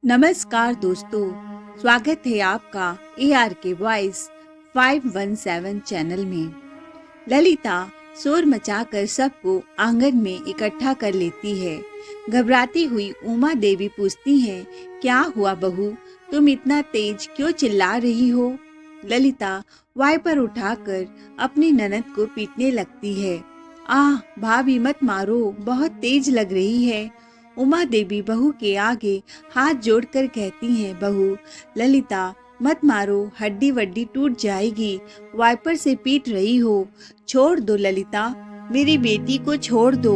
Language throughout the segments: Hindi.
नमस्कार दोस्तों, स्वागत है आपका ARK वॉइस 517 चैनल में। ललिता शोर मचाकर सबको आंगन में इकट्ठा कर लेती है। घबराती हुई उमा देवी पूछती हैं, क्या हुआ बहू, तुम इतना तेज क्यों चिल्ला रही हो? ललिता वाइपर उठाकर अपनी ननद को पीटने लगती है। आह भाभी मत मारो, बहुत तेज लग रही है। उमा देवी बहू के आगे हाथ जोड़कर कहती हैं, बहू ललिता मत मारो, हड्डी वड्डी टूट जाएगी, वाइपर से पीट रही हो, छोड़ दो ललिता, मेरी बेटी को छोड़ दो।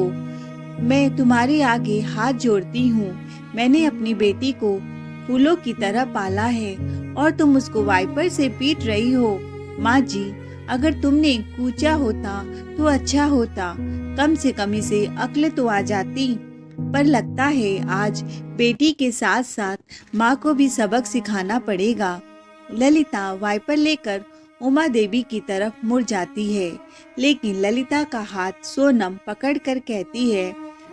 मैं तुम्हारे आगे हाथ जोड़ती हूँ, मैंने अपनी बेटी को फूलों की तरह पाला है और तुम उसको वाइपर से पीट रही हो। माँ जी, अगर तुमने कूचा होता तो अच्छा होता, कम से कम इसे अक्ल तो आ जाती। पर लगता है आज बेटी के साथ साथ माँ को भी सबक सिखाना पड़ेगा। ललिता वाइपर लेकर उमा देवी की तरफ मुड़ जाती है, लेकिन ललिता का हाथ सोनम पकड़कर कहती है,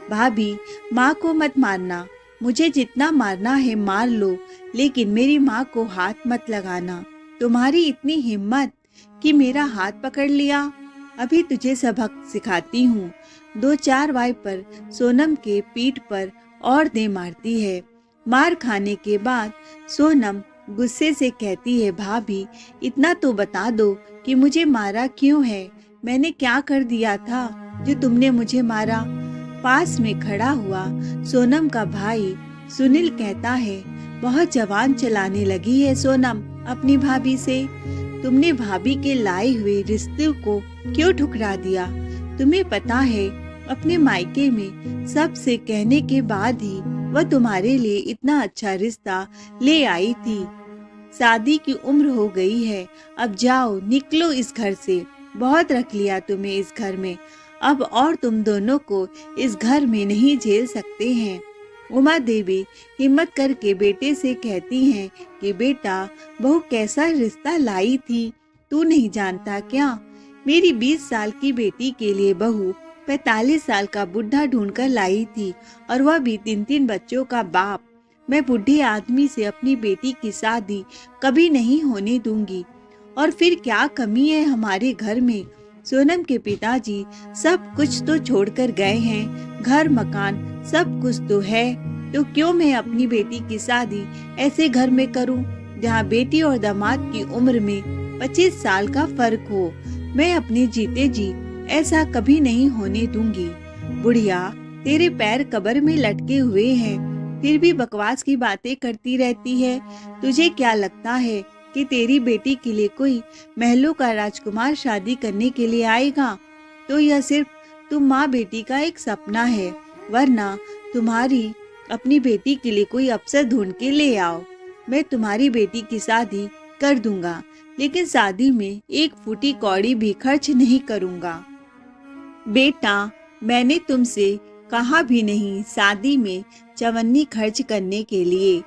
भाभी माँ को मत मारना, मुझे जितना मारना है मार लो, लेकिन मेरी माँ को हाथ मत लगाना। तुम्हारी इतनी हिम्मत कि मेरा हाथ पकड़ लिया, अभी तुझे सबक सिखाती हूँ। 2-4 वाइपर सोनम के पीठ पर और दे मारती है। मार खाने के बाद सोनम गुस्से से कहती है, भाभी इतना तो बता दो कि मुझे मारा क्यों है, मैंने क्या कर दिया था जो तुमने मुझे मारा? पास में खड़ा हुआ सोनम का भाई सुनील कहता है, बहुत जवान चलाने लगी है सोनम अपनी भाभी से, तुमने भाभी के लाए हुए रिश्ते को क्यों ठुकरा दिया? तुम्हें पता है अपने मायके में सबसे कहने के बाद ही वह तुम्हारे लिए इतना अच्छा रिश्ता ले आई थी। शादी की उम्र हो गई है, अब जाओ निकलो इस घर से, बहुत रख लिया तुम्हें इस घर में, अब और तुम दोनों को इस घर में नहीं झेल सकते हैं। उमा देवी हिम्मत करके बेटे से कहती हैं कि बेटा बहू कैसा रिश्ता लाई थी, तू नहीं जानता क्या? मेरी 20 साल की बेटी के लिए बहू 45 साल का बुढ़ा ढूंढकर लाई थी, और वह भी 3-3 बच्चों का बाप। मैं बुढ़े आदमी से अपनी बेटी की शादी कभी नहीं होने दूंगी। और फिर क्या कमी है हमारे घर में? सोनम के पिताजी सब कुछ तो छोड़कर गए हैं, घर मकान सब कुछ तो है, तो क्यों मैं अपनी बेटी की शादी ऐसे घर में करूं जहां बेटी और दामाद की उम्र में 25 साल का फर्क हो? मैं अपने जीते जी ऐसा कभी नहीं होने दूंगी। बुढ़िया, तेरे पैर कब्र में लटके हुए हैं, फिर भी बकवास की बातें करती रहती है। तुझे क्या लगता है कि तेरी बेटी के लिए कोई महलों का राजकुमार शादी करने के लिए आएगा? तो यह सिर्फ तुम माँ बेटी का एक सपना है, वरना तुम्हारी अपनी बेटी के लिए कोई अफसर ढूंढ के ले आओ। मैं तुम्हारी बेटी की शादी कर दूंगा, लेकिन शादी में एक फूटी कौड़ी भी खर्च नहीं करूंगा। बेटा, मैंने तुमसे कहा भी नहीं शादी में चवन्नी खर्च करने के लिए।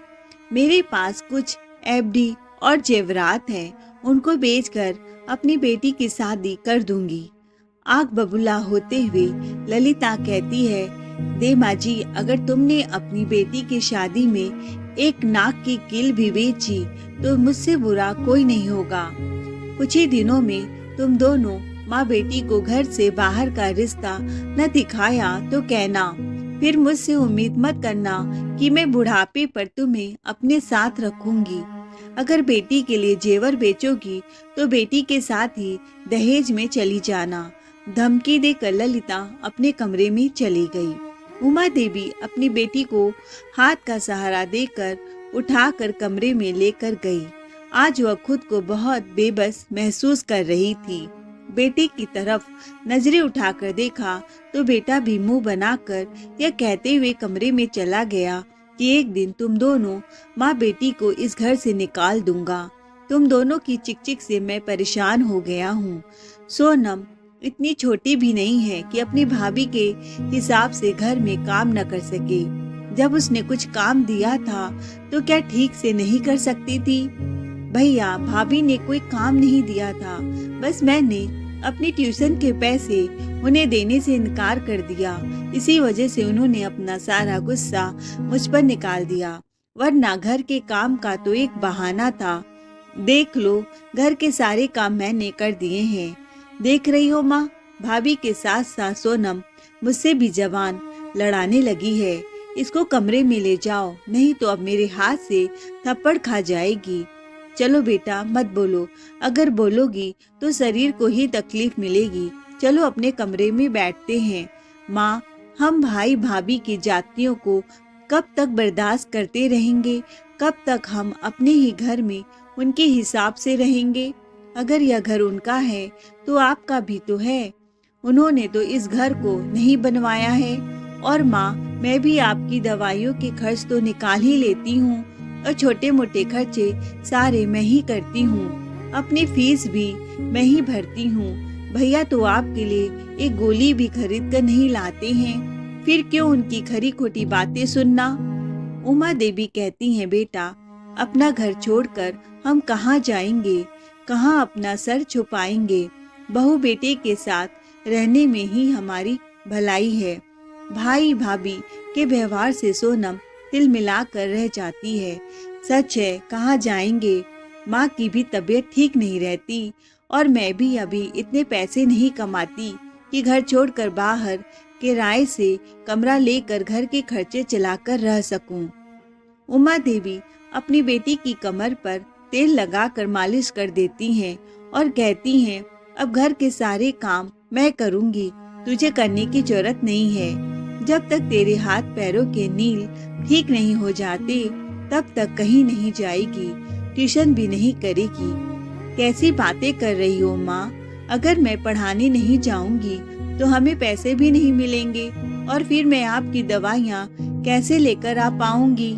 मेरे पास कुछ एफडी और जेवरात हैं, उनको बेचकर अपनी बेटी की शादी कर दूंगी। आग बबूला होते हुए ललिता कहती है, दे माँ जी, अगर तुमने अपनी बेटी की शादी में एक नाक की कील भी बेची तो मुझसे बुरा कोई नहीं होगा। कुछ ही दिनों में तुम दोनों माँ बेटी को घर से बाहर का रिश्ता न दिखाया तो कहना, फिर मुझसे उम्मीद मत करना कि मैं बुढ़ापे पर तुम्हें अपने साथ रखूंगी। अगर बेटी के लिए जेवर बेचोगी तो बेटी के साथ ही दहेज में चली जाना। धमकी देकर ललिता अपने कमरे में चली गई। उमा देवी अपनी बेटी को हाथ का सहारा देकर उठाकर कमरे में लेकर गई। आज वह खुद को बहुत बेबस महसूस कर रही थी। बेटे की तरफ नजरें उठाकर देखा तो बेटा भी मुंह बनाकर यह कहते हुए कमरे में चला गया कि एक दिन तुम दोनों माँ बेटी को इस घर से निकाल दूंगा। तुम दोनों की चिक-चिक से मैं परेशान हो गया हूँ। सोनम इतनी छोटी भी नहीं है कि अपनी भाभी के हिसाब से घर में काम न कर सके। जब उसने कुछ काम दिया था तो क्या ठीक से नहीं कर सकती थी? भैया, भाभी ने कोई काम नहीं दिया था, बस मैंने अपनी ट्यूशन के पैसे उन्हें देने से इनकार कर दिया। इसी वजह से उन्होंने अपना सारा गुस्सा मुझ पर निकाल दिया। वरना घर के काम का तो एक बहाना था। देख लो, घर के सारे काम मैंने कर दिए हैं। देख रही हो माँ, भाभी के साथ साथ सोनम मुझसे भी जबान लड़ाने लगी है। इसको कमरे में ले जाओ, नहीं तो अब मेरे हाथ से थप्पड़ खा जाएगी। चलो बेटा मत बोलो, अगर बोलोगी तो शरीर को ही तकलीफ मिलेगी। चलो अपने कमरे में बैठते हैं। माँ, हम भाई भाभी की जातियों को कब तक बर्दाश्त करते रहेंगे? कब तक हम अपने ही घर में उनके हिसाब से रहेंगे? अगर यह घर उनका है तो आपका भी तो है। उन्होंने तो इस घर को नहीं बनवाया है। और माँ, मैं भी आपकी दवाइयों के खर्च तो निकाल ही लेती हूँ और छोटे मोटे खर्चे सारे मैं ही करती हूँ। अपनी फीस भी मैं ही भरती हूँ। भैया तो आपके लिए एक गोली भी खरीद कर नहीं लाते हैं। फिर क्यों उनकी खरी खोटी बातें सुनना? उमा देवी कहती हैं, बेटा अपना घर छोड़कर हम कहाँ जाएंगे, कहाँ अपना सर छुपाएंगे? बहू बेटे के साथ रहने में ही हमारी भलाई है। भाई भाभी के व्यवहार से सोनम तिल मिलाकर रह जाती है। सच है, कहाँ जाएंगे? माँ की भी तबीयत ठीक नहीं रहती और मैं भी अभी इतने पैसे नहीं कमाती कि घर छोड़कर बाहर किराए से कमरा लेकर घर के खर्चे चलाकर रह सकूं। उमा देवी अपनी बेटी की कमर पर तेल लगाकर मालिश कर देती हैं और कहती हैं, अब घर के सारे काम मैं करूंगी, तुझे करने की जरूरत नहीं है। जब तक तेरे हाथ पैरों के नील ठीक नहीं हो जाते तब तक कहीं नहीं जाएगी, ट्यूशन भी नहीं करेगी। कैसी बातें कर रही हो माँ? अगर मैं पढ़ाने नहीं जाऊंगी तो हमें पैसे भी नहीं मिलेंगे और फिर मैं आपकी दवाइयाँ कैसे लेकर आ पाऊंगी?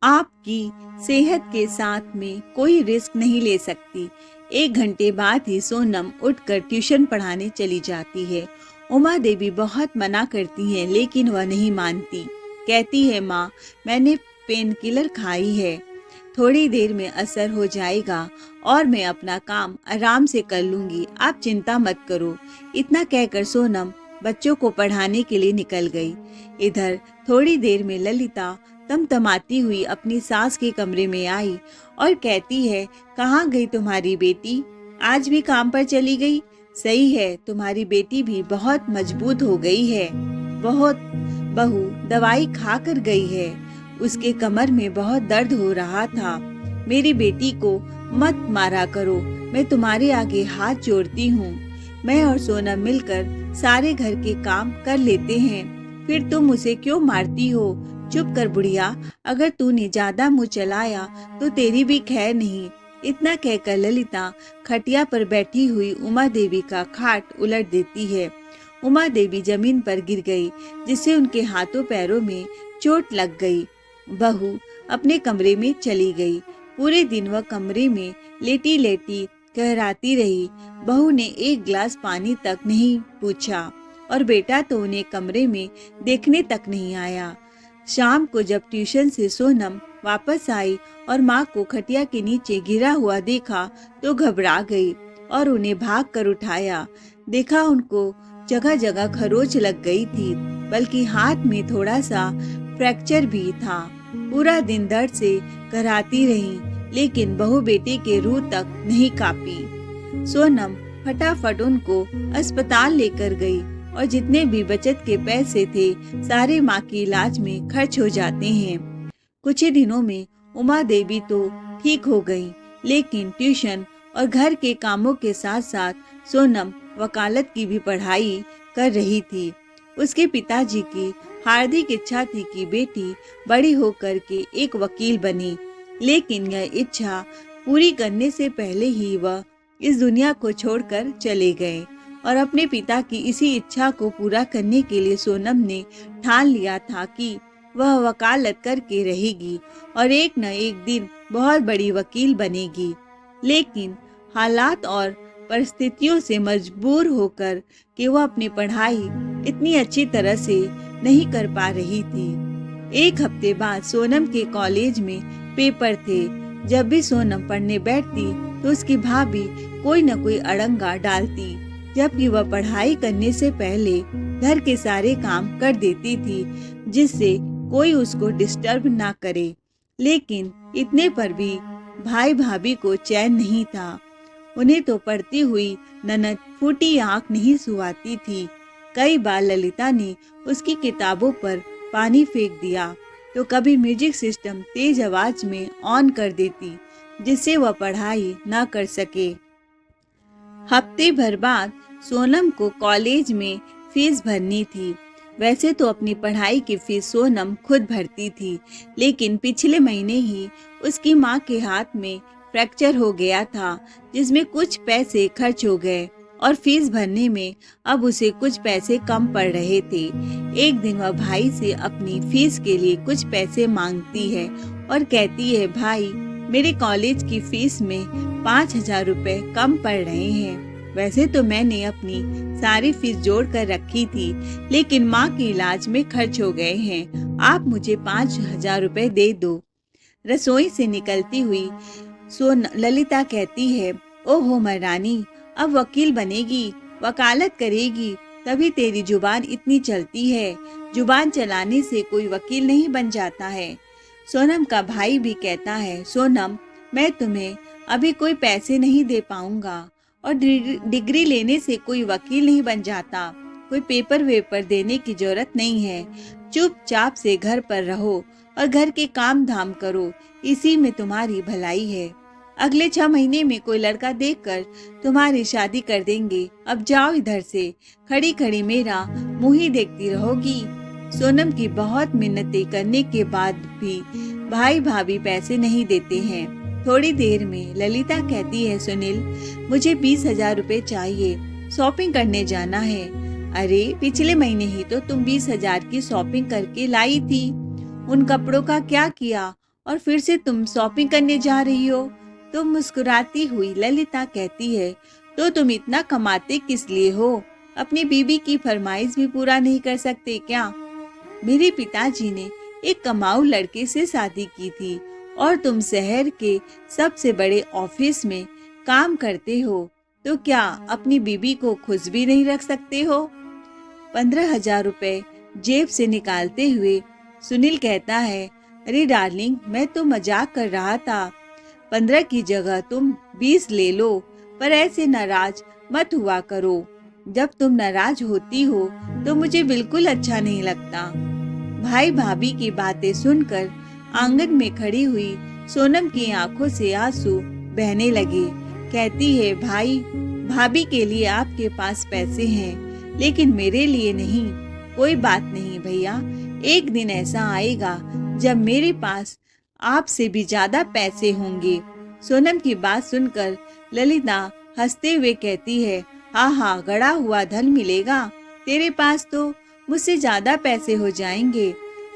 आपकी सेहत के साथ में कोई रिस्क नहीं ले सकती। 1 घंटे बाद ही सोनम उठकर ट्यूशन पढ़ाने चली जाती है। उमा देवी बहुत मना करती हैं, लेकिन वह नहीं मानती। कहती है, माँ मैंने पेन किलर खाई है, थोड़ी देर में असर हो जाएगा और मैं अपना काम आराम से कर लूंगी, आप चिंता मत करो। इतना कहकर सोनम बच्चों को पढ़ाने के लिए निकल गई। इधर थोड़ी देर में ललिता तमतमाती हुई अपनी सास के कमरे में आई और कहती है, कहाँ गई तुम्हारी बेटी? आज भी काम पर चली गई? सही है, तुम्हारी बेटी भी बहुत मजबूत हो गई है। बहुत बहू दवाई खा कर गई है, उसके कमर में बहुत दर्द हो रहा था। मेरी बेटी को मत मारा करो, मैं तुम्हारे आगे हाथ जोड़ती हूँ। मैं और सोनम मिलकर सारे घर के काम कर लेते हैं, फिर तुम उसे क्यों मारती हो? चुप कर बुढ़िया, अगर तूने ज्यादा मुंह चलाया तो तेरी भी खैर नहीं। इतना कहकर ललिता खटिया पर बैठी हुई उमा देवी का खाट उलट देती है। उमा देवी जमीन पर गिर गई, जिससे उनके हाथों पैरों में चोट लग गई। बहू अपने कमरे में चली गई। पूरे दिन वह कमरे में लेटी लेटी कहराती रही। बहू ने एक गिलास पानी तक नहीं पूछा और बेटा तो उन्हें कमरे में देखने तक नहीं आया। शाम को जब ट्यूशन से सोनम वापस आई और माँ को खटिया के नीचे गिरा हुआ देखा तो घबरा गई और उन्हें भाग कर उठाया। देखा उनको जगह जगह खरोच लग गई थी, बल्कि हाथ में थोड़ा सा फ्रैक्चर भी था। पूरा दिन दर्द से कराती रही, लेकिन बहू बेटे के रूह तक नहीं कांपी। सोनम फटाफट उनको अस्पताल लेकर गई और जितने भी बचत के पैसे थे सारे माँ के इलाज में खर्च हो जाते हैं। कुछ ही दिनों में उमा देवी तो ठीक हो गई, लेकिन ट्यूशन और घर के कामों के साथ साथ सोनम वकालत की भी पढ़ाई कर रही थी। उसके पिताजी की हार्दिक इच्छा थी कि बेटी बड़ी होकर के एक वकील बने, लेकिन यह इच्छा पूरी करने से पहले ही वह इस दुनिया को छोड़कर चले गए। और अपने पिता की इसी इच्छा को पूरा करने के लिए सोनम ने ठान लिया था कि वह वकालत करके रहेगी और एक न एक दिन बहुत बड़ी वकील बनेगी। लेकिन हालात और परिस्थितियों से मजबूर होकर कि वह अपनी पढ़ाई इतनी अच्छी तरह से नहीं कर पा रही थी। 1 हफ्ते बाद सोनम के कॉलेज में पेपर थे। जब भी सोनम पढ़ने बैठती तो उसकी भाभी कोई न कोई अड़ंगा डालती, जबकि वह पढ़ाई करने से पहले घर के सारे काम कर देती थी, जिससे कोई उसको डिस्टर्ब ना करे। लेकिन इतने पर भी भाई भाभी को चैन नहीं था। उन्हें तो पढ़ती हुई ननद फूटी आंख नहीं सुहाती थी। कई बार ललिता ने उसकी किताबों पर पानी फेंक दिया तो कभी म्यूजिक सिस्टम तेज आवाज में ऑन कर देती, जिससे वह पढ़ाई न कर सके। हफ्ते भर बाद सोनम को कॉलेज में फीस भरनी थी। वैसे तो अपनी पढ़ाई की फीस सोनम खुद भरती थी, लेकिन पिछले महीने ही उसकी माँ के हाथ में फ्रैक्चर हो गया था, जिसमें कुछ पैसे खर्च हो गए और फीस भरने में अब उसे कुछ पैसे कम पड़ रहे थे। एक दिन वह भाई से अपनी फीस के लिए कुछ पैसे मांगती है और कहती है, भाई मेरे कॉलेज की फीस में 5,000 रुपए कम पड़ रहे हैं। वैसे तो मैंने अपनी सारी फीस जोड़ कर रखी थी, लेकिन माँ के इलाज में खर्च हो गए हैं। आप मुझे 5,000 रुपए दे दो। रसोई से निकलती हुई ललिता कहती है, ओहो महारानी, अब वकील बनेगी, वकालत करेगी, तभी तेरी जुबान इतनी चलती है। जुबान चलाने से कोई वकील नहीं बन जाता है। सोनम का भाई भी कहता है, सोनम मैं तुम्हें अभी कोई पैसे नहीं दे पाऊंगा और डिग्री लेने से कोई वकील नहीं बन जाता। कोई पेपर वेपर देने की जरूरत नहीं है। चुपचाप से घर पर रहो और घर के काम धाम करो, इसी में तुम्हारी भलाई है। अगले 6 महीने में कोई लड़का देखकर तुम्हारी शादी कर देंगे। अब जाओ इधर से, खड़ी खड़ी मेरा मुंह ही देखती रहोगी। सोनम की बहुत मिन्नतें करने के बाद भी भाई भाभी पैसे नहीं देते हैं। थोड़ी देर में ललिता कहती है, सुनील मुझे 20,000 रुपए चाहिए, शॉपिंग करने जाना है। अरे पिछले महीने ही तो तुम 20,000 की शॉपिंग करके लाई थी। उन कपड़ों का क्या किया और फिर से तुम शॉपिंग करने जा रही हो? तो मुस्कुराती हुई ललिता कहती है, तो तुम इतना कमाते किस लिए हो? अपनी बीबी की फरमाइश भी पूरा नहीं कर सकते क्या? मेरे पिताजी ने एक कमाऊ लड़के से शादी की थी और तुम शहर के सबसे बड़े ऑफिस में काम करते हो, तो क्या अपनी बीबी को खुश भी नहीं रख सकते हो? 15,000 रुपए जेब से निकालते हुए सुनील कहता है, अरे डार्लिंग मैं तो मजाक कर रहा था। 15 की जगह तुम 20 ले लो, पर ऐसे नाराज मत हुआ करो। जब तुम नाराज होती हो तो मुझे बिल्कुल अच्छा नहीं लगता। भाई भाभी की बातें सुनकर आंगन में खड़ी हुई सोनम की आंखों से आंसू बहने लगे। कहती है, भाई भाभी के लिए आपके पास पैसे हैं, लेकिन मेरे लिए नहीं। कोई बात नहीं भैया, एक दिन ऐसा आएगा जब मेरे पास आपसे भी ज्यादा पैसे होंगे। सोनम की बात सुनकर ललिता हंसते हुए कहती है, हाँ हाँ, गड़ा हुआ धन मिलेगा। तेरे पास तो मुझसे ज्यादा पैसे हो जाएंगे।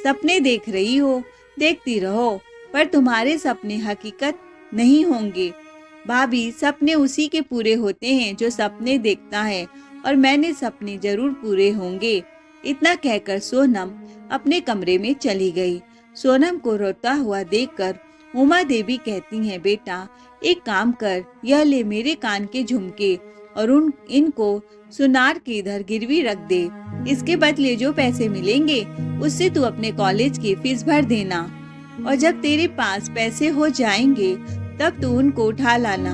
सपने देख रही हो, देखती रहो, पर तुम्हारे सपने हकीकत नहीं होंगे। भाभी सपने उसी के पूरे होते हैं जो सपने देखता है, और मैंने सपने जरूर पूरे होंगे। इतना कहकर सोनम अपने कमरे में चली गई। सोनम को रोता हुआ देखकर उमा देवी कहती हैं, बेटा एक काम कर, यह ले मेरे कान के झुमके और इनको सुनार के इधर गिरवी रख दे। इसके बदले जो पैसे मिलेंगे उससे तू अपने कॉलेज की फीस भर देना, और जब तेरे पास पैसे हो जाएंगे तब तू उनको उठा लाना।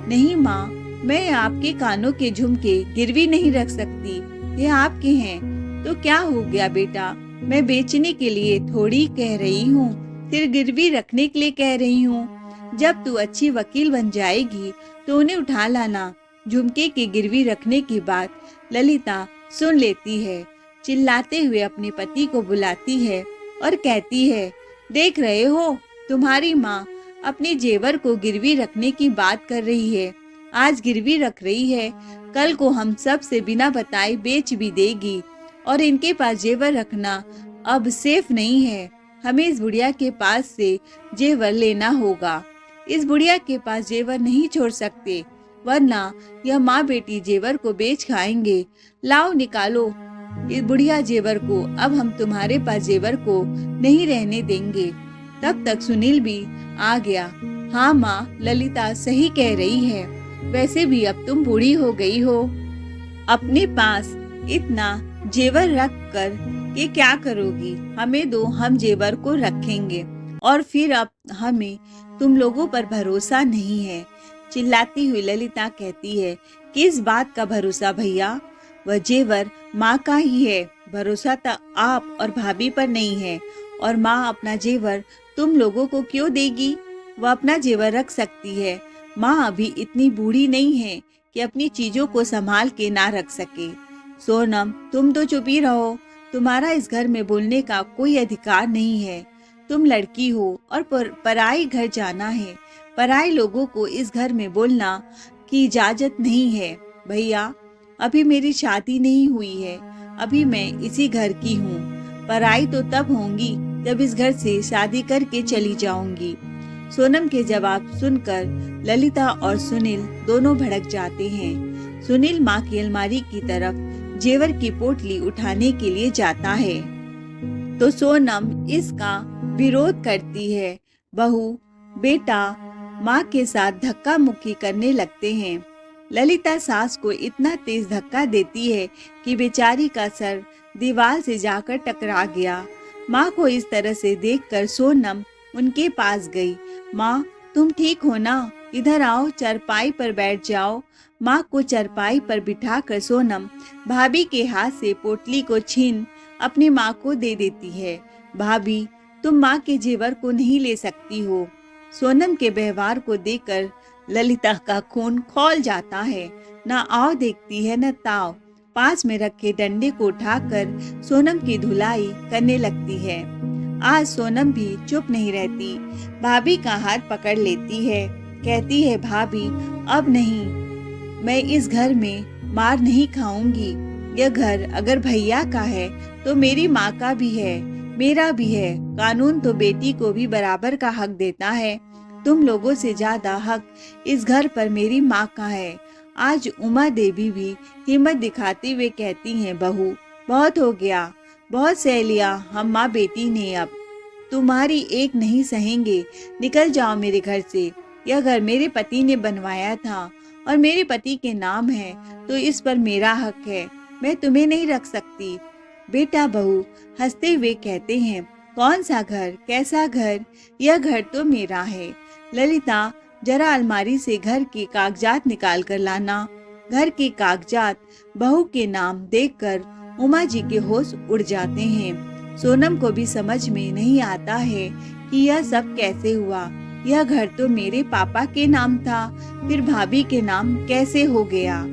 नहीं माँ, मैं आपके कानों के झुमके गिरवी नहीं रख सकती, ये आपके हैं। तो क्या हो गया बेटा, मैं बेचने के लिए थोड़ी कह रही हूँ, सिर्फ गिरवी रखने के लिए कह रही हूँ। जब तू अच्छी वकील बन जाएगी तो उन्हें उठा लाना। झुमके की गिरवी रखने की बात ललिता सुन लेती है। चिल्लाते हुए अपने पति को बुलाती है और कहती है, देख रहे हो तुम्हारी माँ अपने जेवर को गिरवी रखने की बात कर रही है। आज गिरवी रख रही है, कल को हम सब से बिना बताए बेच भी देगी, और इनके पास जेवर रखना अब सेफ नहीं है। हमें इस बुढ़िया के पास से जेवर लेना होगा। इस बुढ़िया के पास जेवर नहीं छोड़ सकते, वरना यह माँ बेटी जेवर को बेच खाएंगे। लाओ निकालो इस बुढ़िया जेवर को, अब हम तुम्हारे पास जेवर को नहीं रहने देंगे। तब तक सुनील भी आ गया। हाँ माँ, ललिता सही कह रही है, वैसे भी अब तुम बूढ़ी हो गई हो, अपने पास इतना जेवर रख कर के क्या करोगी? हमें दो, हम जेवर को रखेंगे। और फिर अब हमें तुम लोगों पर भरोसा नहीं है। चिल्लाती हुई ललिता कहती है, किस बात का भरोसा भैया? वह जेवर माँ का ही है, भरोसा तो आप और भाभी पर नहीं है। और माँ अपना जेवर तुम लोगों को क्यों देगी? वह अपना जेवर रख सकती है। माँ अभी इतनी बूढ़ी नहीं है कि अपनी चीजों को संभाल के ना रख सके। सोनम, तुम तो चुप ही रहो। तुम्हारा इस घर में बोलने का कोई अधिकार नहीं है। तुम लड़की हो और पराई घर जाना है। पराई लोगों को इस घर में बोलना की इजाजत नहीं है। भैया, अभी मेरी शादी नहीं हुई है, अभी मैं इसी घर की हूँ। पराई तो तब होंगी जब इस घर से शादी करके चली जाऊंगी। सोनम के जवाब सुनकर ललिता और सुनील दोनों भड़क जाते हैं। सुनील माँ की अलमारी की तरफ जेवर की पोटली उठाने के लिए जाता है तो सोनम इसका विरोध करती है। बहू बेटा माँ के साथ धक्का मुक्की करने लगते हैं। ललिता सास को इतना तेज धक्का देती है कि बेचारी का सर दीवार से जाकर टकरा गया। माँ को इस तरह से देखकर सोनम उनके पास गई। माँ, तुम ठीक हो ना? इधर आओ, चारपाई पर बैठ जाओ। माँ को चारपाई पर बिठाकर सोनम भाभी के हाथ से पोटली को छीन अपनी माँ को दे देती है। भाभी, तुम माँ के जेवर को नहीं ले सकती हो। सोनम के व्यवहार को देखकर ललिता का खून खौल जाता है। न आव देखती है न ताव। पास में रखे डंडे को उठाकर सोनम की धुलाई करने लगती है। आज सोनम भी चुप नहीं रहती, भाभी का हाथ पकड़ लेती है। कहती है, भाभी अब नहीं, मैं इस घर में मार नहीं खाऊंगी। यह घर अगर भैया का है तो मेरी माँ का भी है, मेरा भी है। कानून तो बेटी को भी बराबर का हक देता है। तुम लोगों से ज्यादा हक इस घर पर मेरी माँ का है। आज उमा देवी भी हिम्मत दिखाते हुए कहती हैं, बहू बहुत हो गया, बहुत सह लिया हम माँ बेटी ने, अब तुम्हारी एक नहीं सहेंगे। निकल जाओ मेरे घर से। यह घर मेरे पति ने बनवाया था और मेरे पति के नाम है तो इस पर मेरा हक है। मैं तुम्हें नहीं रख सकती। बेटा बहू हंसते हुए कहते हैं, कौन सा घर, कैसा घर? यह घर तो मेरा है। ललिता, जरा अलमारी से घर के कागजात निकाल कर लाना। घर के कागजात बहू के नाम देखकर उमा जी के होश उड़ जाते हैं। सोनम को भी समझ में नहीं आता है कि यह सब कैसे हुआ। यह घर तो मेरे पापा के नाम था, फिर भाभी के नाम कैसे हो गया?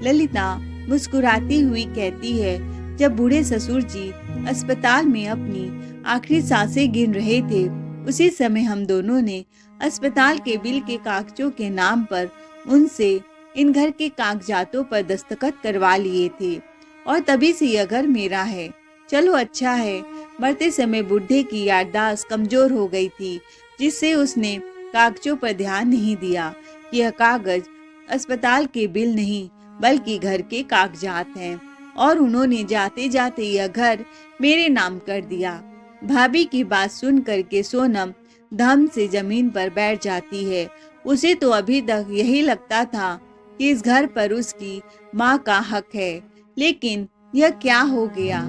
ललिता मुस्कुराती हुई कहती है, जब बूढ़े ससुर जी अस्पताल में अपनी आखिरी सांसें गिन रहे थे, उसी समय हम दोनों ने अस्पताल के बिल के कागजों के नाम पर उनसे इन घर के कागजातों पर दस्तखत करवा लिए थे और तभी से यह घर मेरा है। चलो अच्छा है, मरते समय बुढ़े की याददाश्त कमजोर हो गई थी, जिससे उसने कागजों पर ध्यान नहीं दिया। यह कागज अस्पताल के बिल नहीं बल्कि घर के कागजात हैं और उन्होंने जाते जाते यह घर मेरे नाम कर दिया। भाभी की बात सुन करके सोनम धम से जमीन पर बैठ जाती है। उसे तो अभी तक यही लगता था कि इस घर पर उसकी माँ का हक है, लेकिन यह क्या हो गया?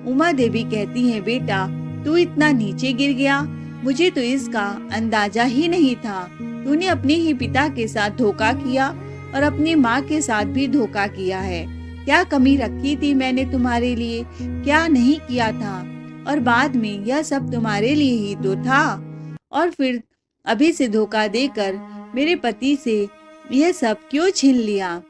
उमा देवी कहती है, बेटा तू इतना नीचे गिर गया, मुझे तो इसका अंदाजा ही नहीं था। तूने अपने ही पिता के साथ धोखा किया और अपनी माँ के साथ भी धोखा किया है। क्या कमी रखी थी मैंने तुम्हारे लिए, क्या नहीं किया था? और बाद में यह सब तुम्हारे लिए ही तो था। और फिर अभी से धोखा देकर मेरे पति से यह सब क्यों छीन लिया?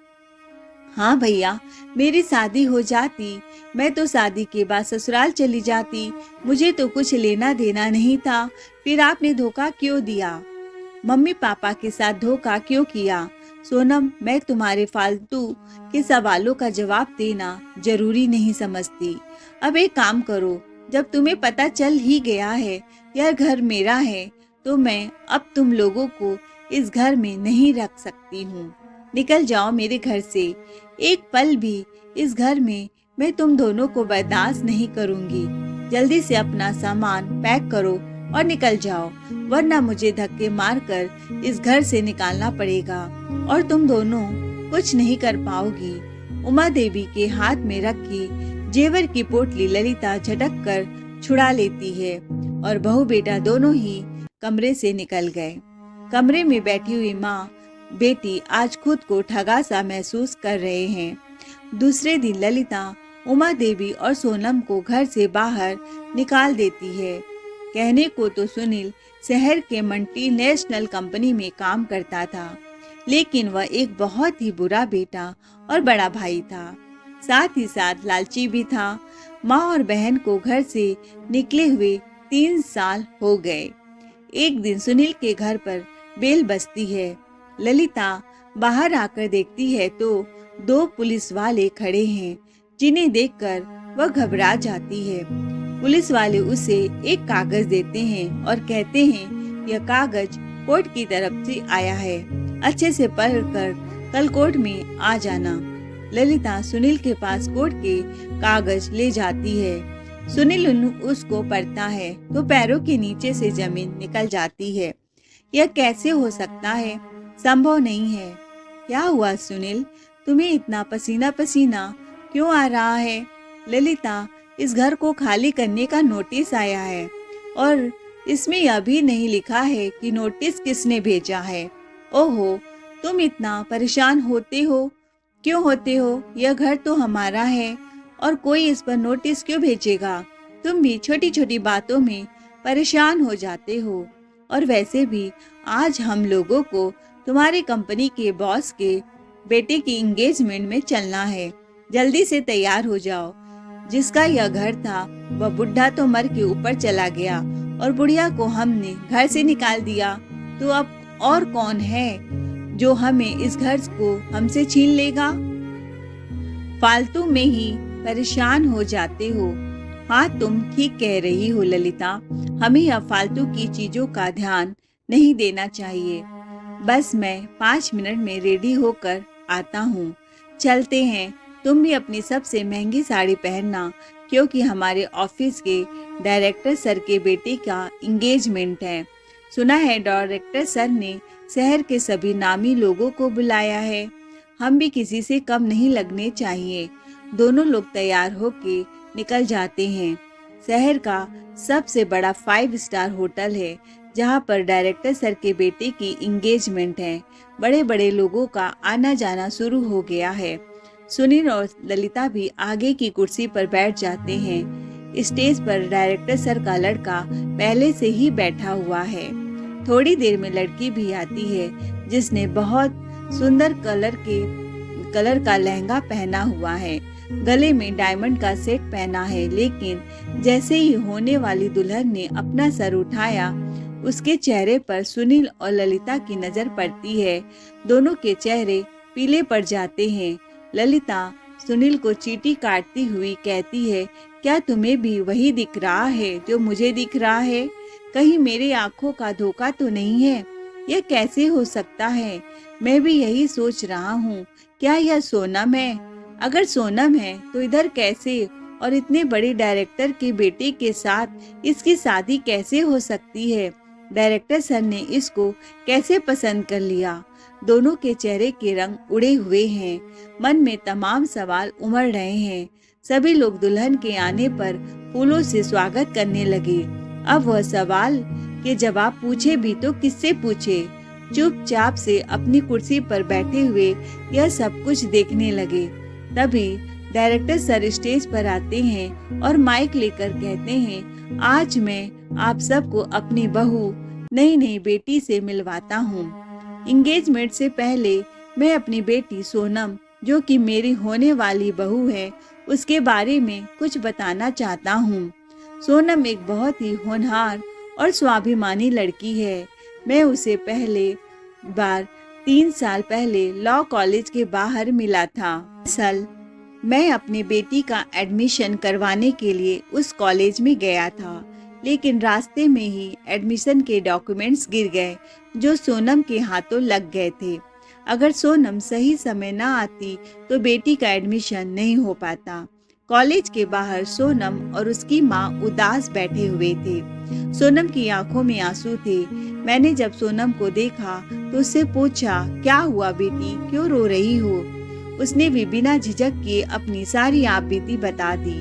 हाँ भैया, मेरी शादी हो जाती, मैं तो शादी के बाद ससुराल चली जाती। मुझे तो कुछ लेना देना नहीं था, फिर आपने धोखा क्यों दिया? मम्मी पापा के साथ धोखा क्यों किया? सोनम, मैं तुम्हारे फालतू के सवालों का जवाब देना जरूरी नहीं समझती। अब एक काम करो, जब तुम्हें पता चल ही गया है यह घर मेरा है, तो मैं अब तुम लोगों को इस घर में नहीं रख सकती हूँ। निकल जाओ मेरे घर से। एक पल भी इस घर में मैं तुम दोनों को बर्दाश्त नहीं करूँगी। जल्दी से अपना सामान पैक करो और निकल जाओ, वरना मुझे धक्के मारकर इस घर से निकालना पड़ेगा और तुम दोनों कुछ नहीं कर पाओगी। उमा देवी के हाथ में रखी जेवर की पोटली ललिता झटक कर छुड़ा लेती है और बहू बेटा दोनों ही कमरे से निकल गए। कमरे में बैठी हुई माँ बेटी आज खुद को ठगा सा महसूस कर रहे हैं। दूसरे दिन ललिता उमा देवी और सोनम को घर से बाहर निकाल देती है। कहने को तो सुनील शहर के मल्टीनेशनल कंपनी में काम करता था, लेकिन वह एक बहुत ही बुरा बेटा और बड़ा भाई था, साथ ही साथ लालची भी था। माँ और बहन को घर से निकले हुए 3 साल हो गए। एक दिन सुनील के घर पर बेल बजती है। ललिता बाहर आकर देखती है तो 2 पुलिस वाले खड़े हैं, जिन्हें देखकर वह घबरा जाती है। पुलिस वाले उसे एक कागज देते हैं और कहते हैं यह कागज कोर्ट की तरफ से आया है, अच्छे से पढ़कर कल कोर्ट में आ जाना। ललिता सुनील के पास कोर्ट के कागज ले जाती है। सुनील उसको पढ़ता है तो पैरों के नीचे से जमीन निकल जाती है। यह कैसे हो सकता है? संभव नहीं है। क्या हुआ सुनील, तुम्हें इतना पसीना पसीना क्यों आ रहा है? ललिता, इस घर को खाली करने का नोटिस आया है और इसमें यह भी नहीं लिखा है कि नोटिस किसने भेजा है। ओहो, तुम इतना परेशान होते हो, क्यों होते हो? यह घर तो हमारा है और कोई इस पर नोटिस क्यों भेजेगा? तुम भी छोटी छोटी बातों में परेशान हो जाते हो। और वैसे भी आज हम लोगों को तुम्हारी कंपनी के बॉस के बेटे की एंगेजमेंट में चलना है। जल्दी से तैयार हो जाओ। जिसका यह घर था वह बुढ़ा तो मर के ऊपर चला गया और बुढ़िया को हमने घर से निकाल दिया, तो अब और कौन है जो हमें इस घर को हमसे छीन लेगा? फालतू में ही परेशान हो जाते हो। हाँ, तुम ठीक कह रही हो ललिता, हमें अब फालतू की चीजों का ध्यान नहीं देना चाहिए। बस मैं 5 मिनट में रेडी होकर आता हूँ। चलते हैं। तुम भी अपनी सबसे महंगी साड़ी पहनना, क्योंकि हमारे ऑफिस के डायरेक्टर सर के बेटे का एंगेजमेंट है। सुना है डायरेक्टर सर ने शहर के सभी नामी लोगों को बुलाया है। हम भी किसी से कम नहीं लगने चाहिए। दोनों लोग तैयार होके निकल जाते हैं। शहर का सबसे बड़ा 5 स्टार होटल है, जहां पर डायरेक्टर सर के बेटे की एंगेजमेंट है। बड़े बड़े लोगों का आना जाना शुरू हो गया है। सुनील और ललिता भी आगे की कुर्सी पर बैठ जाते हैं। स्टेज पर डायरेक्टर सर का लड़का पहले से ही बैठा हुआ है। थोड़ी देर में लड़की भी आती है, जिसने बहुत सुंदर कलर का लहंगा पहना हुआ है। गले में डायमंड का सेट पहना है, लेकिन जैसे ही होने वाली दुल्हन ने अपना सर उठाया, उसके चेहरे पर सुनील और ललिता की नजर पड़ती है। दोनों के चेहरे पीले पड़ जाते हैं। ललिता सुनील को चींटी काटती हुई कहती है, क्या तुम्हें भी वही दिख रहा है जो मुझे दिख रहा है? कहीं मेरी आंखों का धोखा तो नहीं है? यह कैसे हो सकता है? मैं भी यही सोच रहा हूँ। क्या यह सोनम है? अगर सोनम है तो इधर कैसे, और इतने बड़े डायरेक्टर के बेटे के साथ इसकी शादी कैसे हो सकती है? डायरेक्टर सर ने इसको कैसे पसंद कर लिया? दोनों के चेहरे के रंग उड़े हुए हैं। मन में तमाम सवाल उमड़ रहे हैं। सभी लोग दुल्हन के आने पर फूलों से स्वागत करने लगे। अब वह सवाल के जवाब पूछे भी तो किससे पूछे? चुपचाप से अपनी कुर्सी पर बैठे हुए यह सब कुछ देखने लगे। तभी डायरेक्टर सर स्टेज पर आते हैं और माइक लेकर कहते हैं, आज मैं आप सबको अपनी बहू नई बेटी से मिलवाता हूँ। एंगेजमेंट से पहले मैं अपनी बेटी सोनम, जो कि मेरी होने वाली बहू है, उसके बारे में कुछ बताना चाहता हूँ। सोनम एक बहुत ही होनहार और स्वाभिमानी लड़की है। मैं उसे पहले बार 3 साल पहले लॉ कॉलेज के बाहर मिला था। असल मैं अपनी बेटी का एडमिशन करवाने के लिए उस कॉलेज में गया था, लेकिन रास्ते में ही एडमिशन के डॉक्यूमेंट्स गिर गए, जो सोनम के हाथों लग गए थे। अगर सोनम सही समय न आती तो बेटी का एडमिशन नहीं हो पाता। कॉलेज के बाहर सोनम और उसकी माँ उदास बैठे हुए थे। सोनम की आंखों में आंसू थे। मैंने जब सोनम को देखा तो उससे पूछा, क्या हुआ बेटी, क्यों रो रही हो? उसने भी बिना झिझक किए अपनी सारी आपबीती बता दी।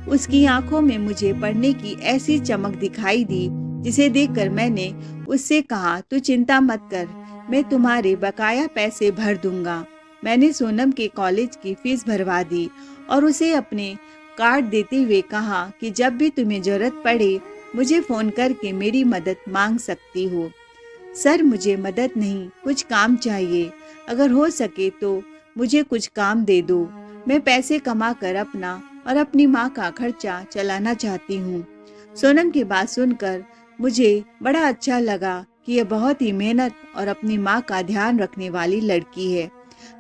उसकी आंखों में मुझे पढ़ने की ऐसी चमक दिखाई दी जिसे देखकर मैंने उससे कहा, तू चिंता मत कर, मैं तुम्हारे बकाया पैसे भर दूंगा। मैंने सोनम के कॉलेज की फीस भरवा दी और उसे अपने कार्ड देते हुए कहा कि जब भी तुम्हें जरूरत पड़े मुझे फोन करके मेरी मदद मांग सकती हो। सर, मुझे मदद नहीं, कुछ काम चाहिए। अगर हो सके तो मुझे कुछ काम दे दो। मैं पैसे कमाकर अपना और अपनी माँ का खर्चा चलाना चाहती हूँ। सोनम की बात सुनकर मुझे बड़ा अच्छा लगा कि यह बहुत ही मेहनत और अपनी माँ का ध्यान रखने वाली लड़की है,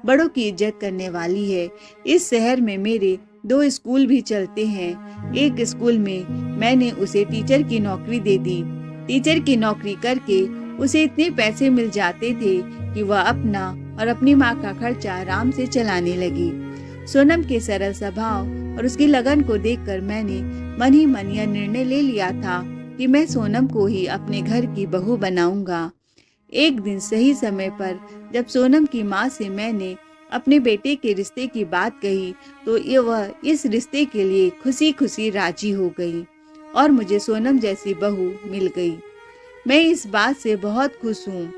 बड़ों की इज्जत करने वाली है। इस शहर में मेरे 2 स्कूल भी चलते हैं। एक स्कूल में मैंने उसे टीचर की नौकरी दे दी। टीचर की नौकरी करके उसे इतने पैसे मिल जाते थे कि वह अपना और अपनी माँ का खर्चा आराम से चलाने लगी। सोनम के सरल स्वभाव और उसकी लगन को देखकर मैंने मन ही मन यह निर्णय ले लिया था कि मैं सोनम को ही अपने घर की बहू बनाऊंगा। एक दिन सही समय पर जब सोनम की माँ से मैंने अपने बेटे के रिश्ते की बात कही तो वह इस रिश्ते के लिए खुशी खुशी राजी हो गई और मुझे सोनम जैसी बहू मिल गई। मैं इस बात से बहुत खुश हूँ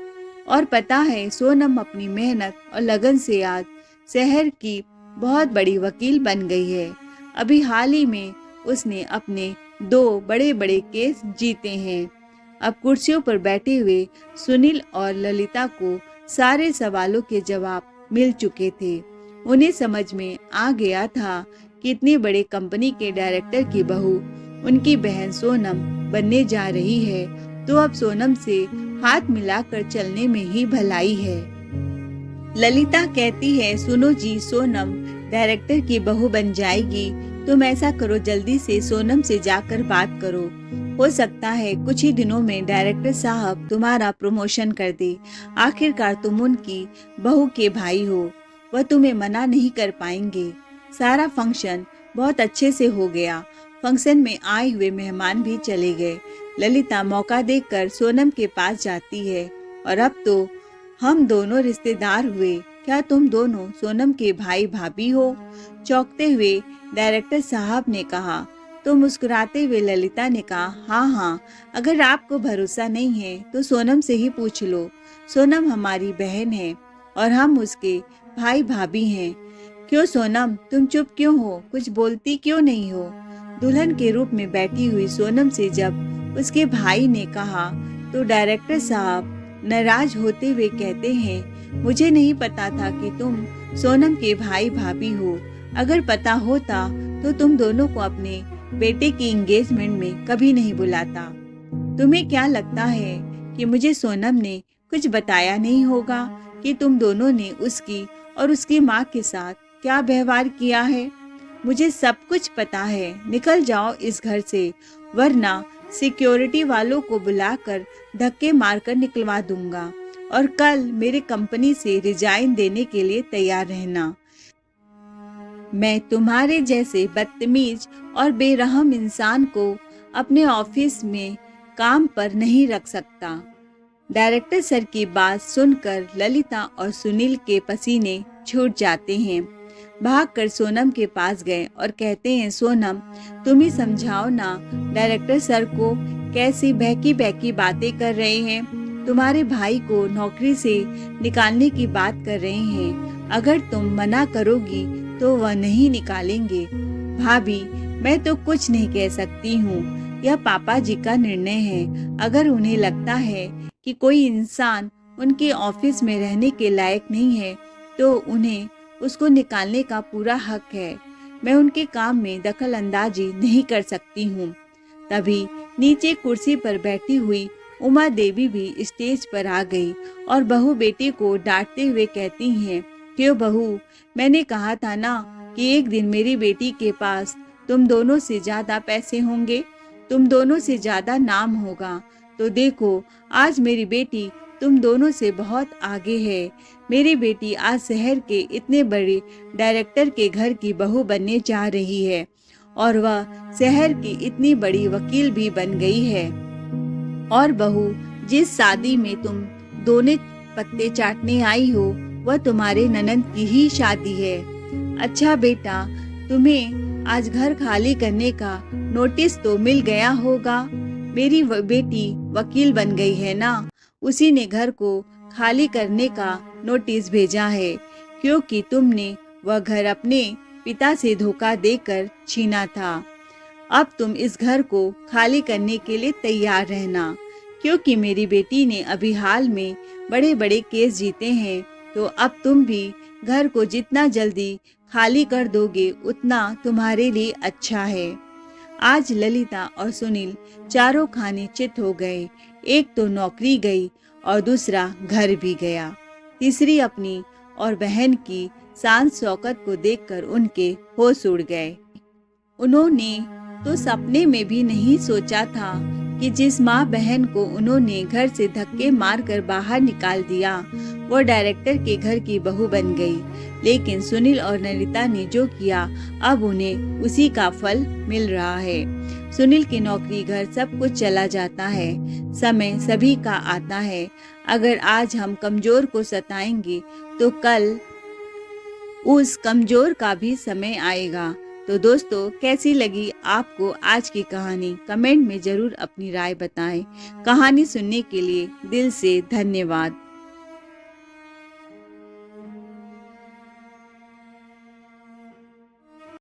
और पता है सोनम अपनी मेहनत और लगन से आज शहर की बहुत बड़ी वकील बन गई है। अभी हाल ही में उसने अपने 2 बड़े बड़े केस जीते हैं। अब कुर्सियों पर बैठे हुए सुनील और ललिता को सारे सवालों के जवाब मिल चुके थे। उन्हें समझ में आ गया था कि इतनी बड़े कंपनी के डायरेक्टर की बहू उनकी बहन सोनम बनने जा रही है, तो अब सोनम से हाथ मिलाकर चलने में ही भलाई है। ललिता कहती है, सुनो जी, सोनम डायरेक्टर की बहू बन जाएगी। तुम ऐसा करो, जल्दी से सोनम से जाकर बात करो। हो सकता है कुछ ही दिनों में डायरेक्टर साहब तुम्हारा प्रमोशन कर दे। आखिरकार तुम उनकी बहू के भाई हो, वह तुम्हें मना नहीं कर पाएंगे। सारा फंक्शन बहुत अच्छे से हो गया। फंक्शन में आए हुए मेहमान भी चले गए। ललिता मौका देखकर सोनम के पास जाती है, और अब तो हम दोनों रिश्तेदार हुए। क्या तुम दोनों सोनम के भाई भाभी हो? चौंकते हुए डायरेक्टर साहब ने कहा। तो मुस्कुराते हुए ललिता ने कहा, हाँ हाँ, अगर आपको भरोसा नहीं है तो सोनम से ही पूछ लो। सोनम हमारी बहन है और हम उसके भाई भाभी हैं। क्यों सोनम, तुम चुप क्यों हो? कुछ बोलती क्यों नहीं हो? दुल्हन के रूप में बैठी हुई सोनम से जब उसके भाई ने कहा तो डायरेक्टर साहब नाराज होते हुए कहते हैं, मुझे नहीं पता था कि तुम सोनम के भाई भाभी हो। अगर पता होता तो तुम दोनों को अपने बेटे की एंगेजमेंट में कभी नहीं बुलाता। तुम्हें क्या लगता है कि मुझे सोनम ने कुछ बताया नहीं होगा कि तुम दोनों ने उसकी और उसकी माँ के साथ क्या व्यवहार किया है? मुझे सब कुछ पता है। निकल जाओ इस घर से, वरना सिक्योरिटी वालों को बुलाकर धक्के मारकर निकलवा दूंगा और कल मेरे कंपनी से रिजाइन देने के लिए तैयार रहना। मैं तुम्हारे जैसे बदतमीज और बेरहम इंसान को अपने ऑफिस में काम पर नहीं रख सकता। डायरेक्टर सर की बात सुनकर ललिता और सुनील के पसीने छूट जाते हैं। भागकर सोनम के पास गए और कहते हैं, सोनम तुम ही समझाओ ना डायरेक्टर सर को, कैसी बहकी बहकी बातें कर रहे हैं। तुम्हारे भाई को नौकरी से निकालने की बात कर रहे हैं। अगर तुम मना करोगी तो वह नहीं निकालेंगे। भाभी, मैं तो कुछ नहीं कह सकती हूँ, यह पापा जी का निर्णय है। अगर उन्हें लगता है कि कोई इंसान उनके ऑफिस में रहने के लायक नहीं है तो उन्हें उसको निकालने का पूरा हक है। मैं उनके काम में दखल अंदाजी नहीं कर सकती हूँ। तभी नीचे कुर्सी पर बैठी हुई उमा देवी भी स्टेज पर आ गई और बहू बेटे को डांटते हुए कहती हैं, क्यों बहू, मैंने कहा था ना कि एक दिन मेरी बेटी के पास तुम दोनों से ज्यादा पैसे होंगे, तुम दोनों से ज्यादा नाम होगा। तो देखो, आज मेरी बेटी तुम दोनों से बहुत आगे है। मेरी बेटी आज शहर के इतने बड़े डायरेक्टर के घर की बहू बनने जा रही है और वह शहर की इतनी बड़ी वकील भी बन गई है। और बहू, जिस शादी में तुम दोनों पत्ते चाटने आई हो वह तुम्हारे ननंद की ही शादी है। अच्छा बेटा, तुम्हें आज घर खाली करने का नोटिस तो मिल गया होगा। मेरी बेटी वकील बन गई है ना, उसी ने घर को खाली करने का नोटिस भेजा है, क्योंकि तुमने वह घर अपने पिता से धोखा देकर छीना था। अब तुम इस घर को खाली करने के लिए तैयार रहना, क्योंकि मेरी बेटी ने अभी हाल में बड़े बड़े केस जीते हैं, तो अब तुम भी घर को जितना जल्दी खाली कर दोगे उतना तुम्हारे लिए अच्छा है। आज ललिता और सुनील चारों खाने चित हो गए। एक तो नौकरी गई और दूसरा घर भी गया, तीसरी अपनी और बहन की शान शौकत को देखकर उनके होश उड़ गए। उन्होंने तो सपने में भी नहीं सोचा था कि जिस माँ बहन को उन्होंने घर से धक्के मारकर बाहर निकाल दिया, वो डायरेक्टर के घर की बहू बन गई। लेकिन सुनील और ललिता ने जो किया, अब उन्हें उसी का फल मिल रहा है। सुनील की नौकरी, घर, सब कुछ चला जाता है। समय सभी का आता है। अगर आज हम कमजोर को सताएंगे तो कल उस कमजोर का भी समय आएगा। तो दोस्तों, कैसी लगी आपको आज की कहानी? कमेंट में जरूर अपनी राय बताएं। कहानी सुनने के लिए दिल से धन्यवाद।